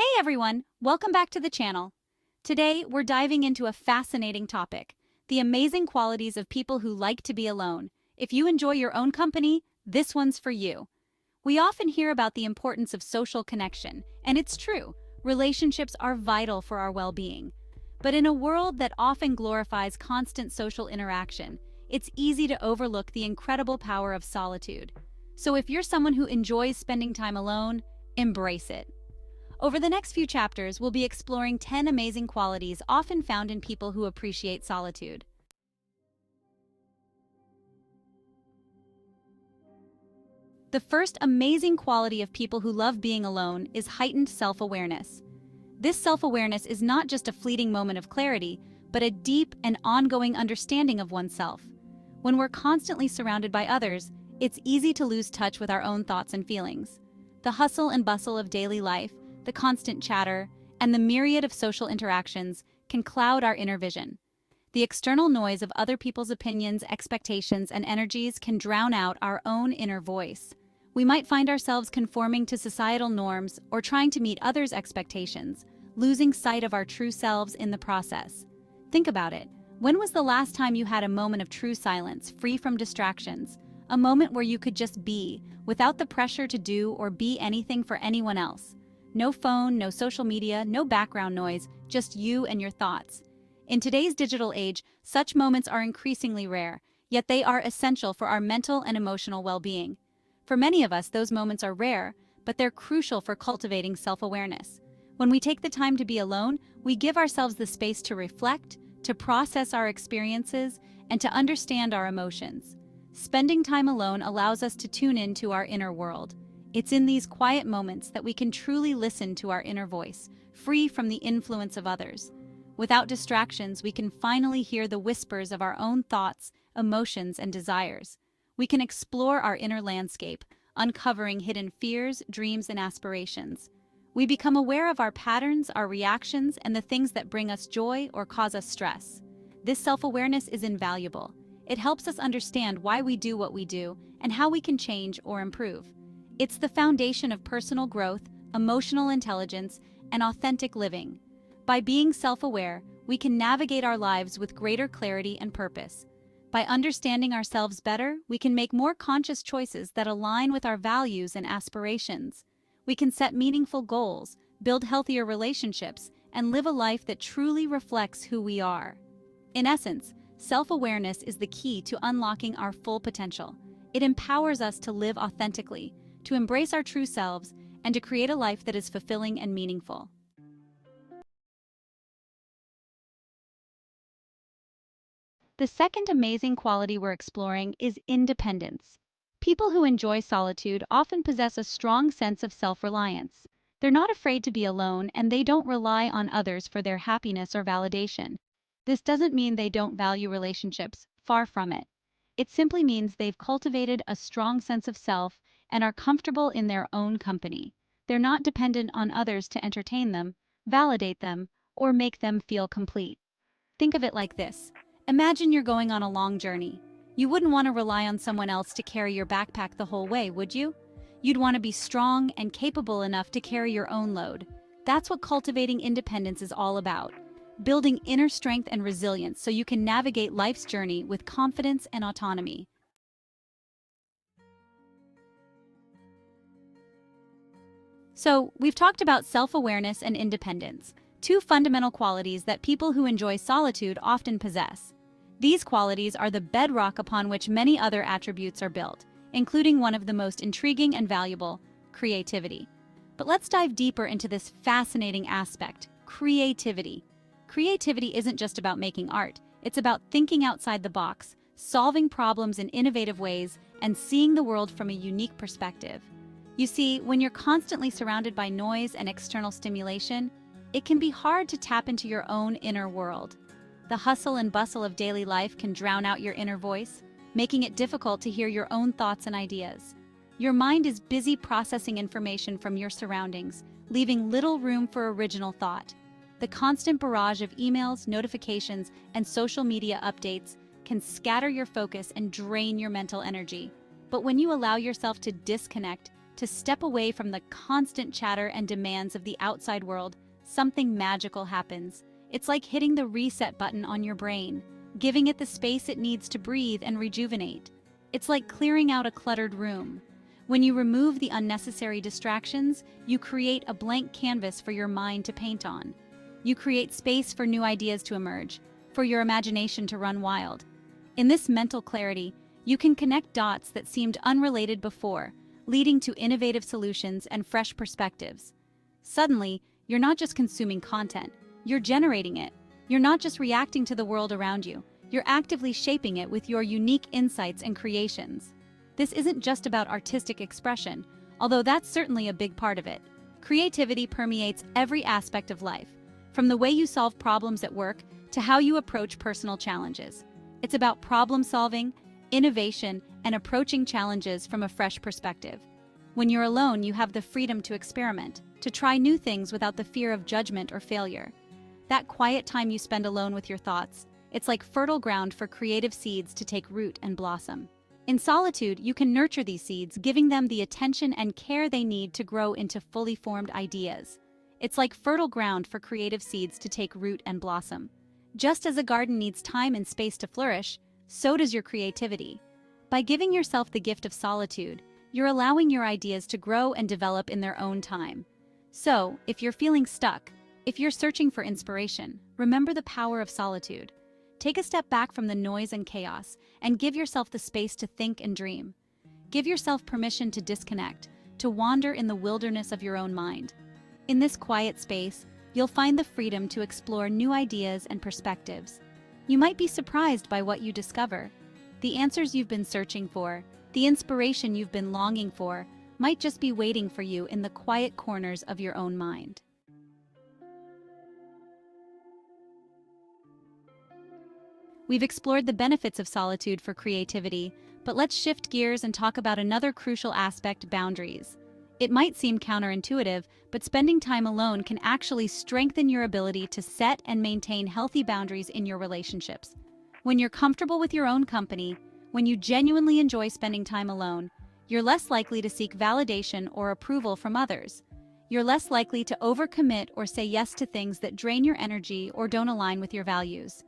Hey everyone, welcome back to the channel. Today, we're diving into a fascinating topic, the amazing qualities of people who like to be alone. If you enjoy your own company, this one's for you. We often hear about the importance of social connection, and it's true, relationships are vital for our well-being. But in a world that often glorifies constant social interaction, it's easy to overlook the incredible power of solitude. So if you're someone who enjoys spending time alone, embrace it. Over the next few chapters, we'll be exploring 10 amazing qualities often found in people who appreciate solitude. The first amazing quality of people who love being alone is heightened self-awareness. This self-awareness is not just a fleeting moment of clarity, but a deep and ongoing understanding of oneself. When we're constantly surrounded by others, it's easy to lose touch with our own thoughts and feelings. The hustle and bustle of daily life, the constant chatter, and the myriad of social interactions can cloud our inner vision. The external noise of other people's opinions, expectations, and energies can drown out our own inner voice. We might find ourselves conforming to societal norms or trying to meet others' expectations, losing sight of our true selves in the process. Think about it. When was the last time you had a moment of true silence, free from distractions? A moment where you could just be, without the pressure to do or be anything for anyone else. No phone, no social media, no background noise, just you and your thoughts. In today's digital age, such moments are increasingly rare, yet they are essential for our mental and emotional well-being. For many of us, those moments are rare, but they're crucial for cultivating self-awareness. When we take the time to be alone, we give ourselves the space to reflect, to process our experiences, and to understand our emotions. Spending time alone allows us to tune into our inner world. It's in these quiet moments that we can truly listen to our inner voice, free from the influence of others. Without distractions, we can finally hear the whispers of our own thoughts, emotions, and desires. We can explore our inner landscape, uncovering hidden fears, dreams, and aspirations. We become aware of our patterns, our reactions, and the things that bring us joy or cause us stress. This self-awareness is invaluable. It helps us understand why we do what we do and how we can change or improve. It's the foundation of personal growth, emotional intelligence, and authentic living. By being self-aware, we can navigate our lives with greater clarity and purpose. By understanding ourselves better, we can make more conscious choices that align with our values and aspirations. We can set meaningful goals, build healthier relationships, and live a life that truly reflects who we are. In essence, self-awareness is the key to unlocking our full potential. It empowers us to live authentically, to embrace our true selves, and to create a life that is fulfilling and meaningful. The second amazing quality we're exploring is independence. People who enjoy solitude often possess a strong sense of self-reliance. They're not afraid to be alone, and they don't rely on others for their happiness or validation. This doesn't mean they don't value relationships, far from it. It simply means they've cultivated a strong sense of self and are comfortable in their own company. They're not dependent on others to entertain them, validate them, or make them feel complete. Think of it like this. Imagine you're going on a long journey. You wouldn't want to rely on someone else to carry your backpack the whole way, would you? You'd want to be strong and capable enough to carry your own load. That's what cultivating independence is all about. Building inner strength and resilience so you can navigate life's journey with confidence and autonomy. So, we've talked about self-awareness and independence, two fundamental qualities that people who enjoy solitude often possess. These qualities are the bedrock upon which many other attributes are built, including one of the most intriguing and valuable, creativity. But let's dive deeper into this fascinating aspect, creativity. Creativity isn't just about making art, it's about thinking outside the box, solving problems in innovative ways, and seeing the world from a unique perspective. You see, when you're constantly surrounded by noise and external stimulation, it can be hard to tap into your own inner world. The hustle and bustle of daily life can drown out your inner voice, making it difficult to hear your own thoughts and ideas. Your mind is busy processing information from your surroundings, leaving little room for original thought. The constant barrage of emails, notifications, and social media updates can scatter your focus and drain your mental energy. But when you allow yourself to disconnect, to step away from the constant chatter and demands of the outside world, something magical happens. It's like hitting the reset button on your brain, giving it the space it needs to breathe and rejuvenate. It's like clearing out a cluttered room. When you remove the unnecessary distractions, you create a blank canvas for your mind to paint on. You create space for new ideas to emerge, for your imagination to run wild. In this mental clarity, you can connect dots that seemed unrelated before, leading to innovative solutions and fresh perspectives. Suddenly, you're not just consuming content, you're generating it. You're not just reacting to the world around you, you're actively shaping it with your unique insights and creations. This isn't just about artistic expression, although that's certainly a big part of it. Creativity permeates every aspect of life, from the way you solve problems at work to how you approach personal challenges. It's about problem solving, innovation, and approaching challenges from a fresh perspective. When you're alone, you have the freedom to experiment, to try new things without the fear of judgment or failure. That quiet time you spend alone with your thoughts, it's like fertile ground for creative seeds to take root and blossom. In solitude, you can nurture these seeds, giving them the attention and care they need to grow into fully formed ideas. It's like fertile ground for creative seeds to take root and blossom. Just as a garden needs time and space to flourish, so does your creativity. By giving yourself the gift of solitude, you're allowing your ideas to grow and develop in their own time. So, if you're feeling stuck, if you're searching for inspiration, remember the power of solitude. Take a step back from the noise and chaos and give yourself the space to think and dream. Give yourself permission to disconnect, to wander in the wilderness of your own mind. In this quiet space, you'll find the freedom to explore new ideas and perspectives. You might be surprised by what you discover. The answers you've been searching for, the inspiration you've been longing for, might just be waiting for you in the quiet corners of your own mind. We've explored the benefits of solitude for creativity, but let's shift gears and talk about another crucial aspect: boundaries. It might seem counterintuitive, but spending time alone can actually strengthen your ability to set and maintain healthy boundaries in your relationships. When you're comfortable with your own company, when you genuinely enjoy spending time alone, you're less likely to seek validation or approval from others. You're less likely to overcommit or say yes to things that drain your energy or don't align with your values.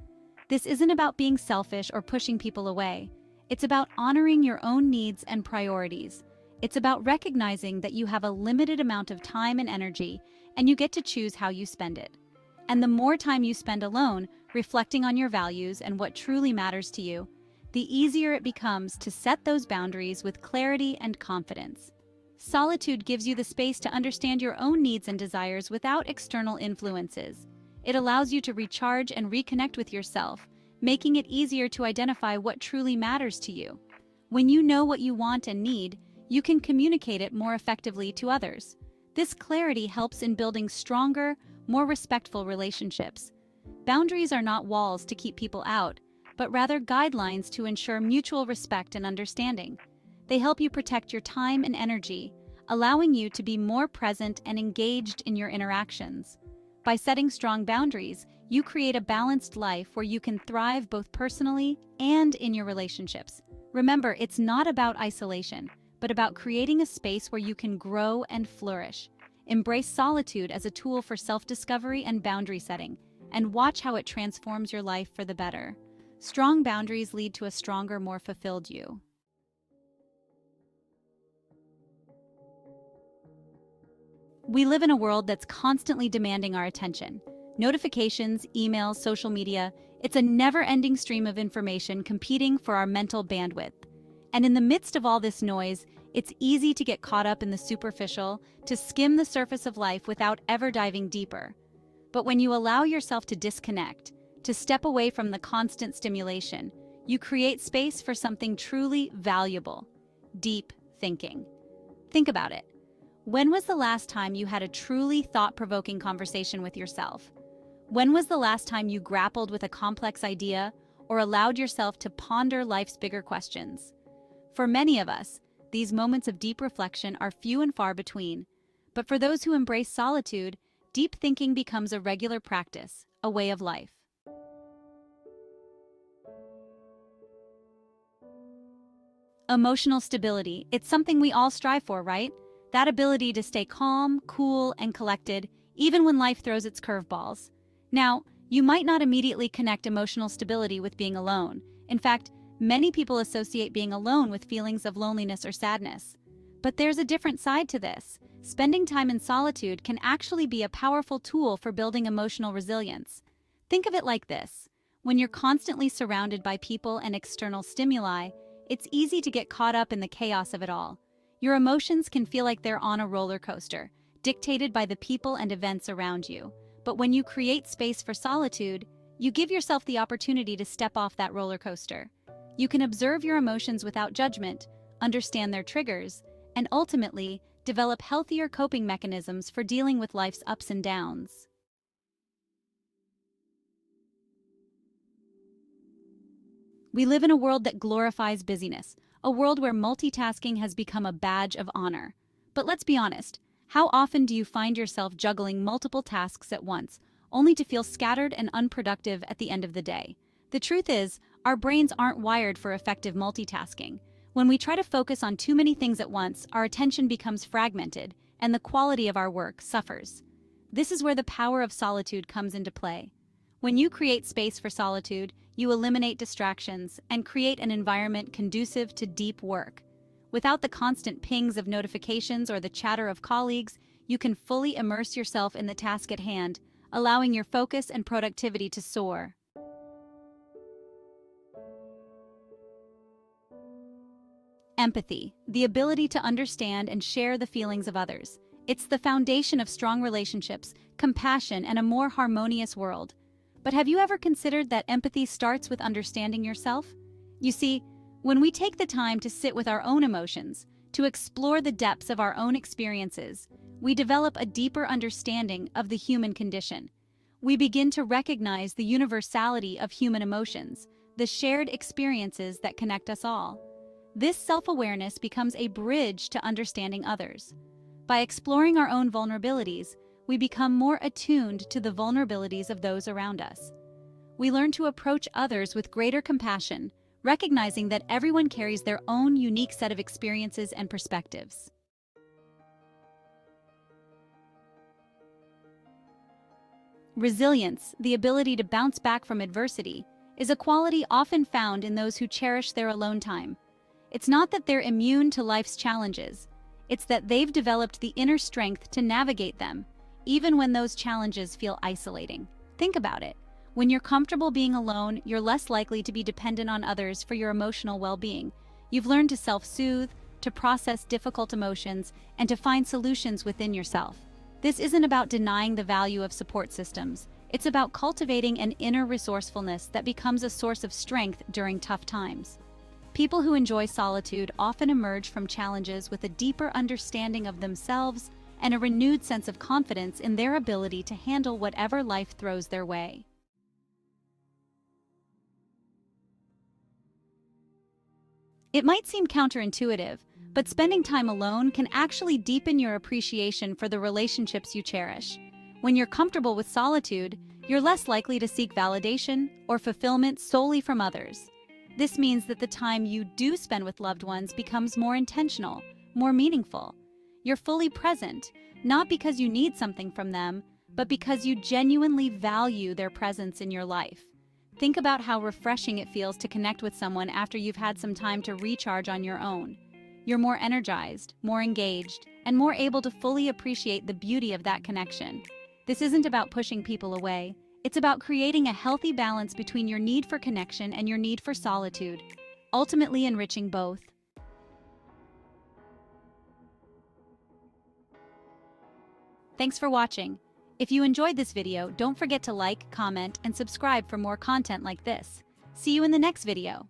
This isn't about being selfish or pushing people away. It's about honoring your own needs and priorities. It's about recognizing that you have a limited amount of time and energy, and you get to choose how you spend it. And the more time you spend alone, reflecting on your values and what truly matters to you, the easier it becomes to set those boundaries with clarity and confidence. Solitude gives you the space to understand your own needs and desires without external influences. It allows you to recharge and reconnect with yourself, making it easier to identify what truly matters to you. When you know what you want and need, you can communicate it more effectively to others. This clarity helps in building stronger, more respectful relationships. Boundaries are not walls to keep people out, but rather guidelines to ensure mutual respect and understanding. They help you protect your time and energy, allowing you to be more present and engaged in your interactions. By setting strong boundaries, you create a balanced life where you can thrive both personally and in your relationships. Remember, it's not about isolation, but about creating a space where you can grow and flourish. Embrace solitude as a tool for self-discovery and boundary setting, and watch how it transforms your life for the better. Strong boundaries lead to a stronger, more fulfilled you. We live in a world that's constantly demanding our attention. Notifications, emails, social media, it's a never-ending stream of information competing for our mental bandwidth. And in the midst of all this noise, it's easy to get caught up in the superficial, to skim the surface of life without ever diving deeper. But when you allow yourself to disconnect, to step away from the constant stimulation, you create space for something truly valuable: deep thinking. Think about it. When was the last time you had a truly thought-provoking conversation with yourself? When was the last time you grappled with a complex idea or allowed yourself to ponder life's bigger questions? For many of us, these moments of deep reflection are few and far between. But for those who embrace solitude, deep thinking becomes a regular practice, a way of life. Emotional stability, it's something we all strive for, right? That ability to stay calm, cool, and collected, even when life throws its curveballs. Now, you might not immediately connect emotional stability with being alone. In fact, many people associate being alone with feelings of loneliness or sadness. But there's a different side to this. Spending time in solitude can actually be a powerful tool for building emotional resilience. Think of it like this. When you're constantly surrounded by people and external stimuli, it's easy to get caught up in the chaos of it all. Your emotions can feel like they're on a roller coaster, dictated by the people and events around you. But when you create space for solitude, you give yourself the opportunity to step off that roller coaster. You can observe your emotions without judgment, understand their triggers, and ultimately develop healthier coping mechanisms for dealing with life's ups and downs. We live in a world that glorifies busyness, a world where multitasking has become a badge of honor. But let's be honest, how often do you find yourself juggling multiple tasks at once, only to feel scattered and unproductive at the end of the day? The truth is, our brains aren't wired for effective multitasking. When we try to focus on too many things at once, our attention becomes fragmented, and the quality of our work suffers. This is where the power of solitude comes into play. When you create space for solitude, you eliminate distractions and create an environment conducive to deep work. Without the constant pings of notifications or the chatter of colleagues, you can fully immerse yourself in the task at hand, allowing your focus and productivity to soar. Empathy, the ability to understand and share the feelings of others. It's the foundation of strong relationships, compassion, and a more harmonious world. But have you ever considered that empathy starts with understanding yourself? You see, when we take the time to sit with our own emotions, to explore the depths of our own experiences, we develop a deeper understanding of the human condition. We begin to recognize the universality of human emotions, the shared experiences that connect us all. This self-awareness becomes a bridge to understanding others. By exploring our own vulnerabilities, we become more attuned to the vulnerabilities of those around us. We learn to approach others with greater compassion, recognizing that everyone carries their own unique set of experiences and perspectives. Resilience, the ability to bounce back from adversity, is a quality often found in those who cherish their alone time. It's not that they're immune to life's challenges, it's that they've developed the inner strength to navigate them, even when those challenges feel isolating. Think about it. When you're comfortable being alone, you're less likely to be dependent on others for your emotional well-being. You've learned to self-soothe, to process difficult emotions, and to find solutions within yourself. This isn't about denying the value of support systems. It's about cultivating an inner resourcefulness that becomes a source of strength during tough times. People who enjoy solitude often emerge from challenges with a deeper understanding of themselves and a renewed sense of confidence in their ability to handle whatever life throws their way. It might seem counterintuitive, but spending time alone can actually deepen your appreciation for the relationships you cherish. When you're comfortable with solitude, you're less likely to seek validation or fulfillment solely from others. This means that the time you do spend with loved ones becomes more intentional, more meaningful. You're fully present, not because you need something from them, but because you genuinely value their presence in your life. Think about how refreshing it feels to connect with someone after you've had some time to recharge on your own. You're more energized, more engaged, and more able to fully appreciate the beauty of that connection. This isn't about pushing people away. It's about creating a healthy balance between your need for connection and your need for solitude, ultimately enriching both. Thanks for watching. If you enjoyed this video, don't forget to like, comment, and subscribe for more content like this. See you in the next video.